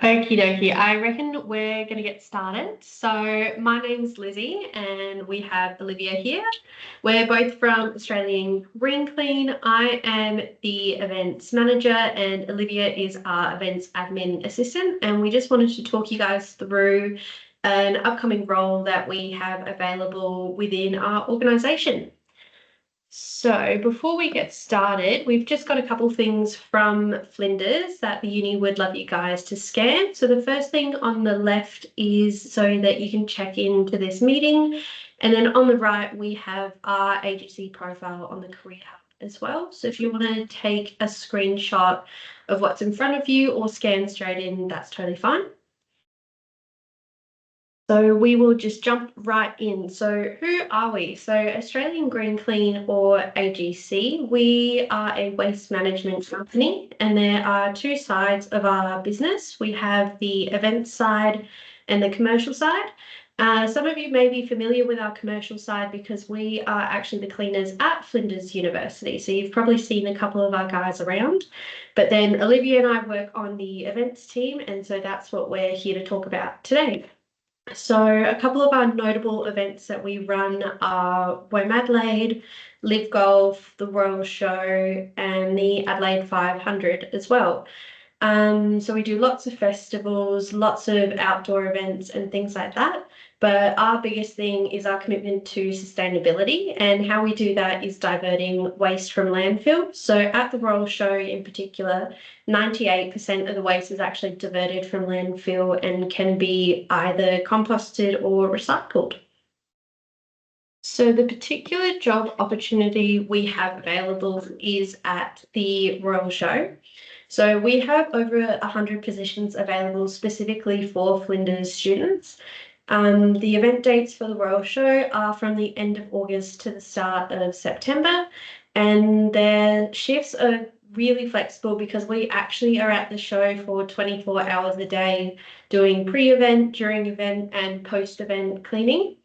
Okie dokie. I reckon we're going to get started. So, my name's Lizzie, and we have Olivia here. We're both from Australian Green Clean. I am the events manager, and Olivia is our events admin assistant. And we just wanted to talk you guys through an upcoming role that we have available within our organisation. So before we get started, we've just got a couple things from Flinders that the uni would love you guys to scan. So the first thing on the left is so that you can check into this meeting. And then on the right, we have our agency profile on the Career Hub as well. So if you want to take a screenshot of what's in front of you or scan straight in, that's totally fine. So we will just jump right in. So who are we? So Australian Green Clean, or AGC, we are a waste management company, and there are two sides of our business. We have the events side and the commercial side. Some of you may be familiar with our commercial side because we are actually the cleaners at Flinders University. So you've probably seen a couple of our guys around. But then Olivia and I work on the events team, and so that's what we're here to talk about today. So a couple of our notable events that we run are Royal Adelaide, Live Golf, the Royal Show, and the Adelaide 500 as well. So we do lots of festivals, lots of outdoor events and things like that. But our biggest thing is our commitment to sustainability, and how we do that is diverting waste from landfill. So at the Royal Show in particular, 98% of the waste is actually diverted from landfill and can be either composted or recycled. So the particular job opportunity we have available is at the Royal Show. So we have over 100 positions available specifically for Flinders students. The event dates for the Royal Show are from the end of August to the start of September, and their shifts are really flexible because we actually are at the show for 24 hours a day doing pre-event, during event, and post-event cleaning.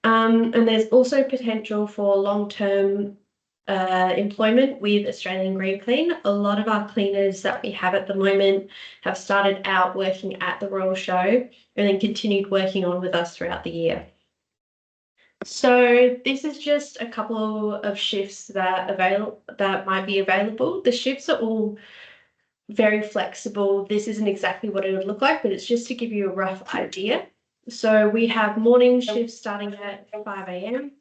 And there's also potential for long-term employment with Australian Green Clean. A lot of our cleaners that we have at the moment have started out working at the Royal Show and then continued working on with us throughout the year. So this is just a couple of shifts that might be available. The shifts are all very flexible. This isn't exactly what it would look like, but it's just to give you a rough idea. So we have morning shifts starting at 5 a.m.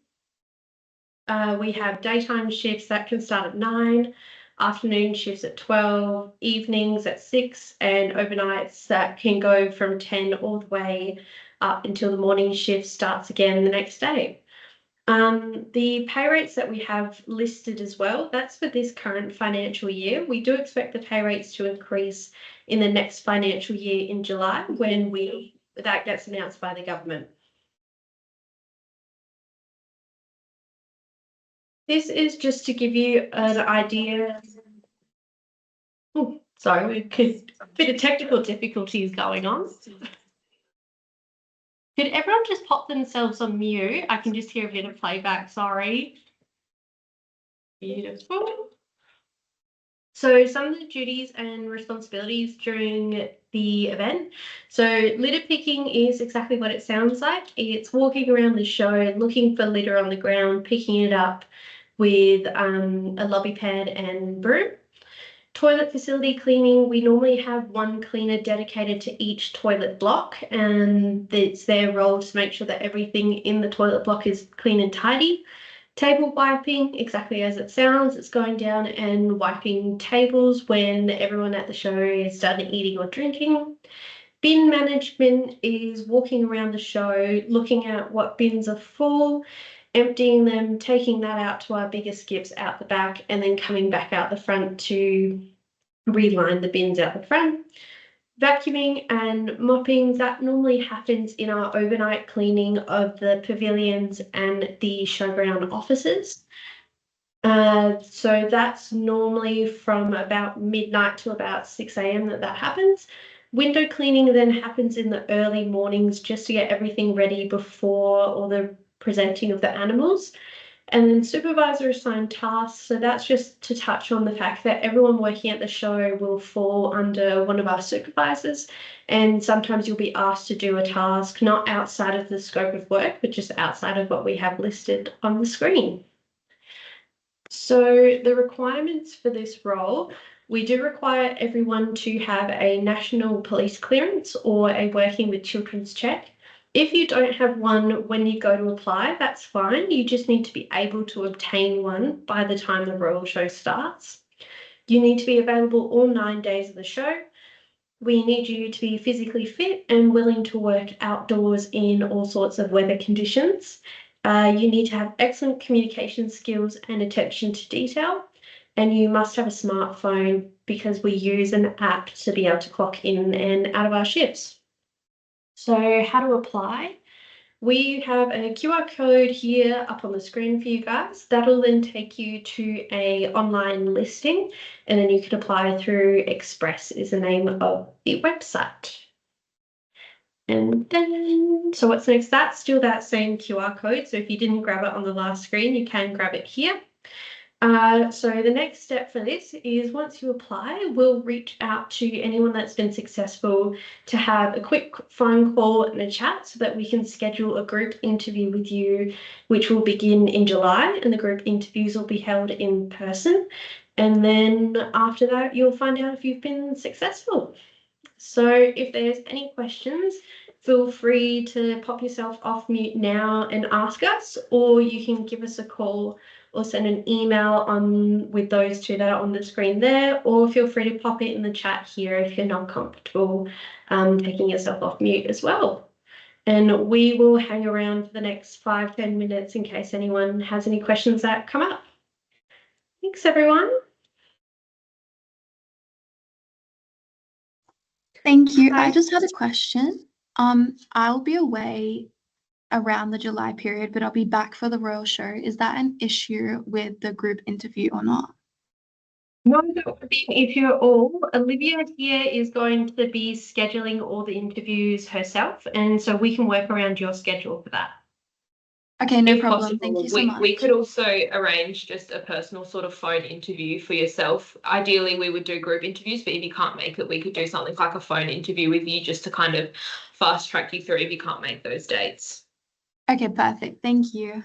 We have daytime shifts that can start at 9, afternoon shifts at 12, evenings at 6, and overnights that can go from 10 all the way up until the morning shift starts again the next day. The pay rates that we have listed as well, that's for this current financial year. We do expect the pay rates to increase in the next financial year in July when that gets announced by the government. This is just to give you an idea. Oh, sorry, a bit of technical difficulties going on. Did everyone just pop themselves on mute? I can just hear a bit of playback, sorry. Beautiful. So some of the duties and responsibilities during the event. So litter picking is exactly what it sounds like. It's walking around the show, looking for litter on the ground, picking it up with a lobby pad and broom. Toilet facility cleaning, we normally have one cleaner dedicated to each toilet block, and it's their role to make sure that everything in the toilet block is clean and tidy. Table wiping, exactly as it sounds, it's going down and wiping tables when everyone at the show is done eating or drinking. Bin management is walking around the show, looking at what bins are full, emptying them, taking that out to our bigger skips out the back, and then coming back out the front to reline the bins out the front. Vacuuming and mopping, that normally happens in our overnight cleaning of the pavilions and the showground offices. So that's normally from about midnight to about 6 a.m. that happens. Window cleaning then happens in the early mornings just to get everything ready before all the presenting of the animals. And then supervisor assigned tasks. So that's just to touch on the fact that everyone working at the show will fall under one of our supervisors. And sometimes you'll be asked to do a task not outside of the scope of work, but just outside of what we have listed on the screen. So the requirements for this role, we do require everyone to have a national police clearance or a working with children's check. If you don't have one when you go to apply, that's fine. You just need to be able to obtain one by the time the Royal Show starts. You need to be available all 9 days of the show. We need you to be physically fit and willing to work outdoors in all sorts of weather conditions. You need to have excellent communication skills and attention to detail, and you must have a smartphone because we use an app to be able to clock in and out of our shifts. So how to apply? We have a QR code here up on the screen for you guys. That'll then take you to an online listing, and then you can apply through Express is the name of the website. And then, so what's next? That's still that same QR code. So if you didn't grab it on the last screen, you can grab it here. So the next step for this is once you apply, we'll reach out to anyone that's been successful to have a quick phone call and a chat so that we can schedule a group interview with you, which will begin in July, and the group interviews will be held in person. And then after that, you'll find out if you've been successful. So if there's any questions, feel free to pop yourself off mute now and ask us, or you can give us a call or send an email on with those two that are on the screen there, or feel free to pop it in the chat here if you're not comfortable taking yourself off mute as well. And we will hang around for the next 5-10 minutes in case anyone has any questions that come up. Thanks, everyone. Thank you. Hi. I just had a question. I'll be away around the July period, but I'll be back for the Royal Show. Is that an issue with the group interview or not? No, that would be an issue at all. Olivia here is going to be scheduling all the interviews herself, and so we can work around your schedule for that. Okay, no If problem. possible, Thank you so much. we could also arrange just a personal sort of phone interview for yourself. Ideally, we would do group interviews, but if you can't make it, we could do something like a phone interview with you just to kind of fast track you through if you can't make those dates. Okay, perfect. Thank you.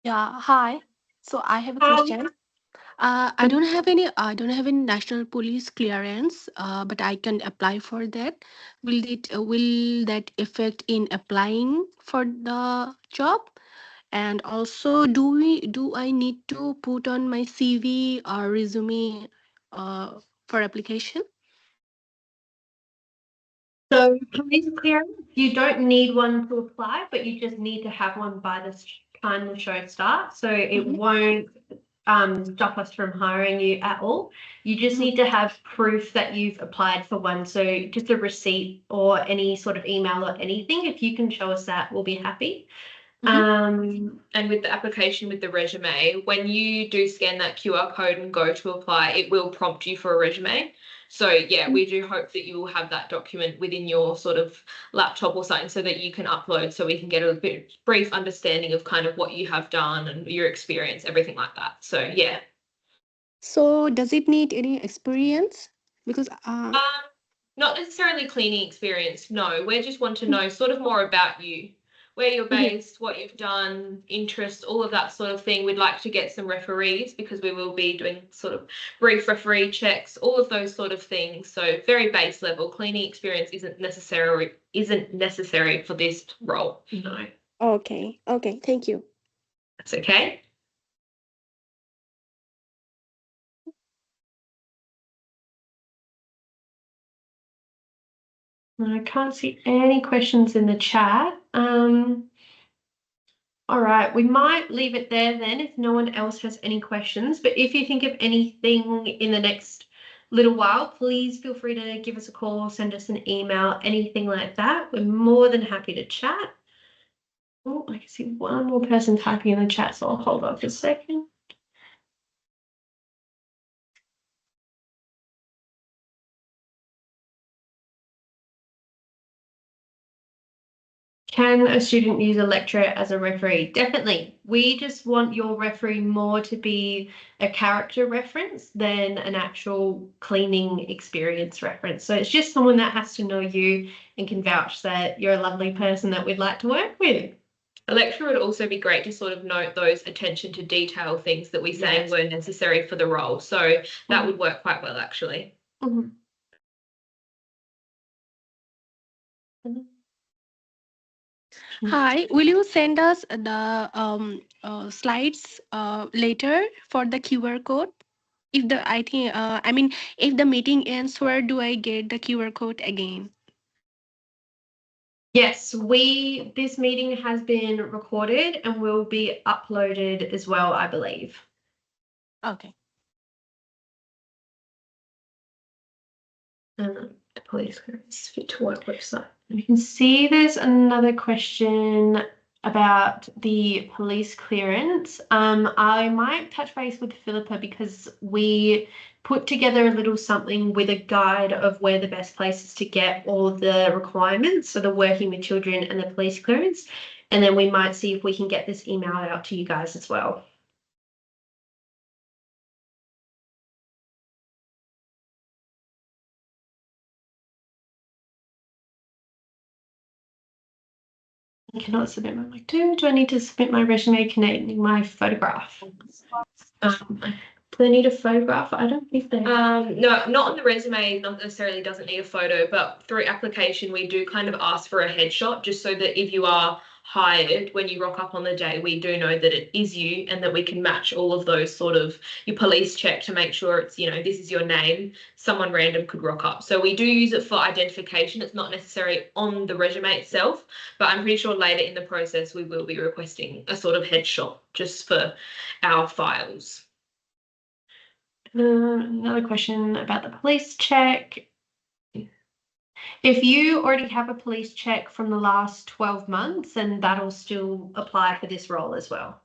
Yeah, hi. So I have a Hi. question. I don't have any national police clearance, but I can apply for that. Will that affect in applying for the job? And also, do I need to put on my CV or resume for application? So police clearance, you don't need one to apply, but you just need to have one by the time the show starts. So it Mhm. won't stop us from hiring you at all. You just Mhm. need to have proof that you've applied for one. So just a receipt or any sort of email or anything. If you can show us that, we'll be happy. And with the application with the resume, when you do scan that QR code and go to apply, it will prompt you for a resume. So yeah, we do hope that you will have that document within your sort of laptop or something so that you can upload so we can get a bit brief understanding of kind of what you have done and your experience, everything like that. So yeah. So does it need any experience? Because Not necessarily cleaning experience, no. We just want to know sort of more about you, where you're based, what you've done, interests, all of that sort of thing. We'd like to get some referees because we will be doing sort of brief referee checks, all of those sort of things. So very base level. Cleaning experience isn't necessary for this role. No. okay, thank you. That's okay. I can't see any questions in the chat. All right, we might leave it there then if no one else has any questions. But if you think of anything in the next little while, please feel free to give us a call, send us an email, anything like that. We're more than happy to chat. Oh, I can see one more person typing in the chat, so I'll hold on for a second. Can a student use a lecturer as a referee? Definitely. We just want your referee more to be a character reference than an actual cleaning experience reference. So it's just someone that has to know you and can vouch that you're a lovely person that we'd like to work with. A lecturer would also be great to sort of note those attention to detail things that we say were necessary for the role. So that would work quite well, actually. Mhm. Hi, will you send us the slides later for the QR code? If the I think I mean if the meeting ends, where do I get the QR code again? Yes, this meeting has been recorded and will be uploaded as well, I believe. Okay. Police clearance fit to work website. You can see there's another question about the police clearance. I might touch base with Philippa because we put together a little something with a guide of where the best places to get all the requirements, so the working with children and the police clearance, and then we might see if we can get this emailed out to you guys as well. I cannot submit my do I need to submit my resume connecting my photograph? Do they need a photograph? I don't think they No, not on the resume, not necessarily doesn't need a photo, but through application we do kind of ask for a headshot just so that if you are hired, when you rock up on the day, we do know that it is you and that we can match all of those sort of your police check to make sure it's, you know, this is your name. Someone random could rock up. So we do use it for identification. It's not necessarily on the resume itself, but I'm pretty sure later in the process we will be requesting a sort of headshot just for our files. Another question about the police check. If you already have a police check from the last 12 months, then that'll still apply for this role as well.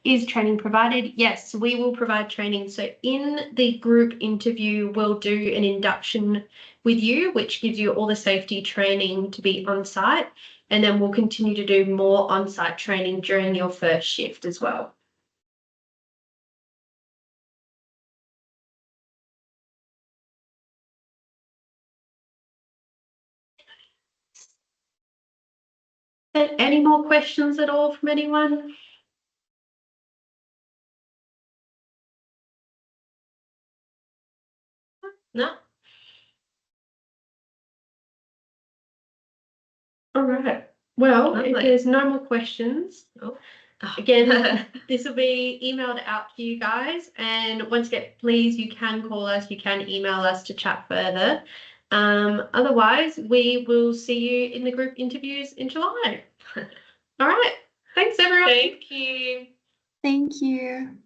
Is training provided? Yes, we will provide training. So in the group interview, we'll do an induction with you, which gives you all the safety training to be on site. And then we'll continue to do more on-site training during your first shift as well. Any more questions at all from anyone? No? All right. Well, if there's no more questions, again, this will be emailed out to you guys. And once again, please, you can call us, you can email us to chat further. Otherwise, we will see you in the group interviews in July. All right. Thanks, everyone. Thank you. Thank you.